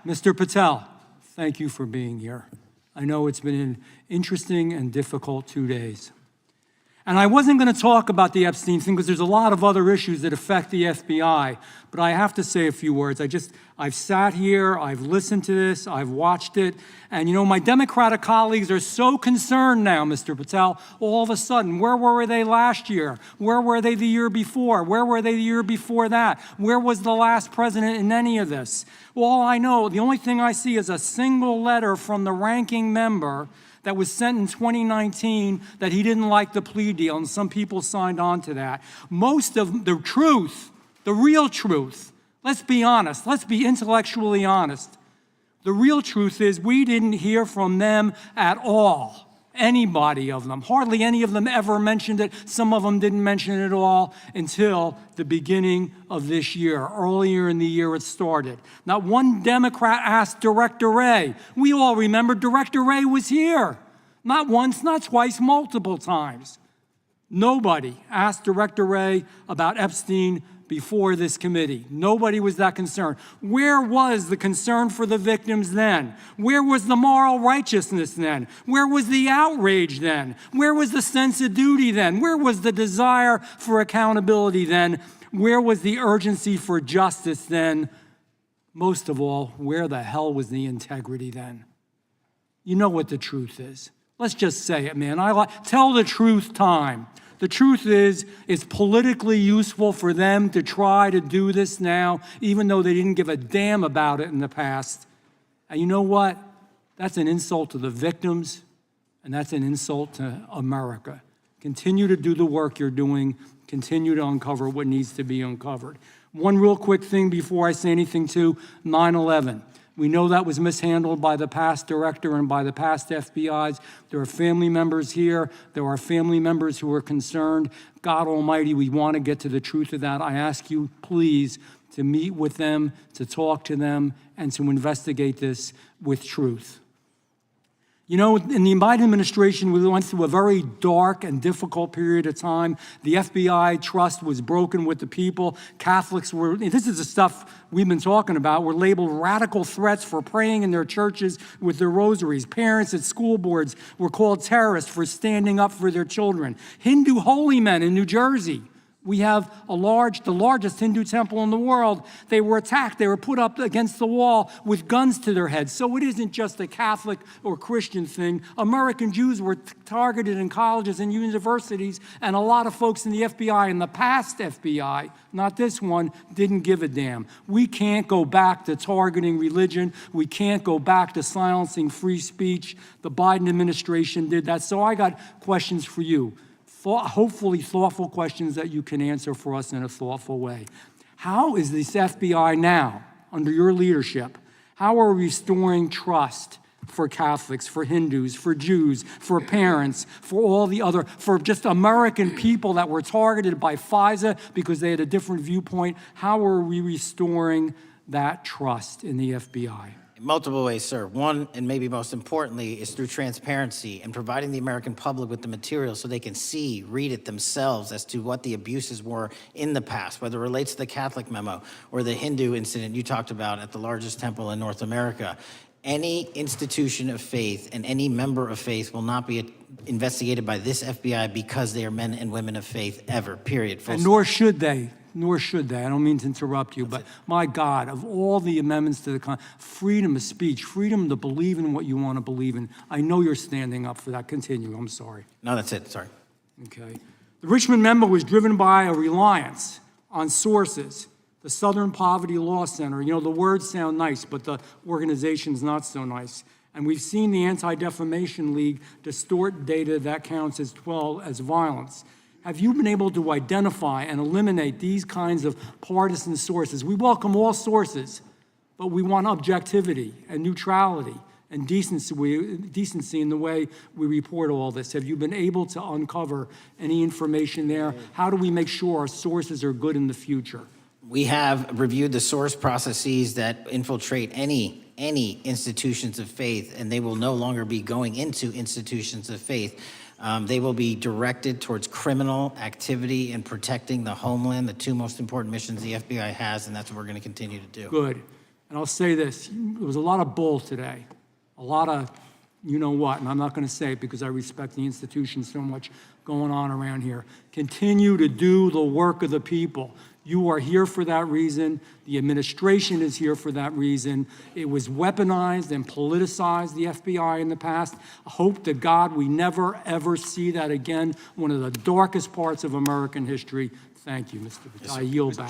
Mr. Patel, thank you for being here. I know it's been an interesting and difficult 2 days. And I wasn't going to talk about the Epstein thing because there's a lot of other issues that affect the FBI, but I have to say a few words. I've sat here, I've listened to this, I've watched it, and my Democratic colleagues are so concerned now, Mr. Patel, all of a sudden. Where were they last year? Where were they the year before? Where were they the year before that? Where was the last president in any of this? Well, I know, the only thing I see is a single letter from the ranking member that was sent in 2019 that he didn't like the plea deal, and some people signed on to that. Most of the truth, the real truth, let's be honest, let's be intellectually honest. The real truth is we didn't hear from them at all, anybody of them. Hardly any of them ever mentioned it. Some of them didn't mention it at all until the beginning of this year. Earlier in the year it started. Not one Democrat asked Director Wray. We all remember Director Wray was here. Not once, not twice, multiple times. Nobody asked Director Wray about Epstein before this committee. Nobody was that concerned. Where was the concern for the victims then? Where was the moral righteousness then? Where was the outrage then? Where was the sense of duty then? Where was the desire for accountability then? Where was the urgency for justice then? Most of all, where the hell was the integrity then? You know what the truth is. Let's just say it, man. Tell the truth time. The truth is, it's politically useful for them to try to do this now, even though they didn't give a damn about it in the past. And you know what? That's an insult to the victims, and that's an insult to America. Continue to do the work you're doing. Continue to uncover what needs to be uncovered. One real quick thing before I say anything to 9/11. We know that was mishandled by the past director and by the past FBIs. There are family members here. There are family members who are concerned. God Almighty, we want to get to the truth of that. I ask you, please, to meet with them, to talk to them, and to investigate this with truth. In the Biden administration, we went through a very dark and difficult period of time. The FBI trust was broken with the people. Catholics this is the stuff we've been talking about, were labeled radical threats for praying in their churches with their rosaries. Parents at school boards were called terrorists for standing up for their children. Hindu holy men in New Jersey. We have the largest Hindu temple in the world. They were attacked. They were put up against the wall with guns to their heads. So it isn't just a Catholic or Christian thing. American Jews were targeted in colleges and universities, and a lot of folks in the FBI, in the past FBI, not this one, didn't give a damn. We can't go back to targeting religion. We can't go back to silencing free speech. The Biden administration did that. So I got questions for you. Hopefully thoughtful questions that you can answer for us in a thoughtful way. How is this FBI now, under your leadership, how are we restoring trust for Catholics, for Hindus, for Jews, for parents, for all the other, for just American people that were targeted by FISA because they had a different viewpoint? How are we restoring that trust in the FBI? In multiple ways, sir. One, and maybe most importantly, is through transparency and providing the American public with the material so they can read it themselves as to what the abuses were in the past, whether it relates to the Catholic memo or the Hindu incident you talked about at the largest temple in North America. Any institution of faith and any member of faith will not be investigated by this FBI because they are men and women of faith ever, period. And nor should they. Nor should they. I don't mean to interrupt you, but my God, of all the amendments to the freedom of speech, freedom to believe in what you want to believe in, I know you're standing up for that. Continue. I'm sorry. No, that's it. Sorry. Okay. The Richmond memo was driven by a reliance on sources. The Southern Poverty Law Center. The words sound nice, but the organization's not so nice. And we've seen the Anti-Defamation League distort data that counts as violence. Have you been able to identify and eliminate these kinds of partisan sources? We welcome all sources, but we want objectivity and neutrality and decency in the way we report all this. Have you been able to uncover any information there? How do we make sure our sources are good in the future? We have reviewed the source processes that infiltrate any institutions of faith, and they will no longer be going into institutions of faith. They will be directed towards criminal activity and protecting the homeland, the two most important missions the FBI has, and that's what we're going to continue to do. Good. And I'll say this, there was a lot of bull today, a lot of you know what, and I'm not going to say it because I respect the institution so much going on around here. Continue to do the work of the people. You are here for that reason. The administration is here for that reason. It was weaponized and politicized, the FBI, in the past. I hope to God we never, ever see that again. One of the darkest parts of American history. Thank you, Mr. Patel. I yield back.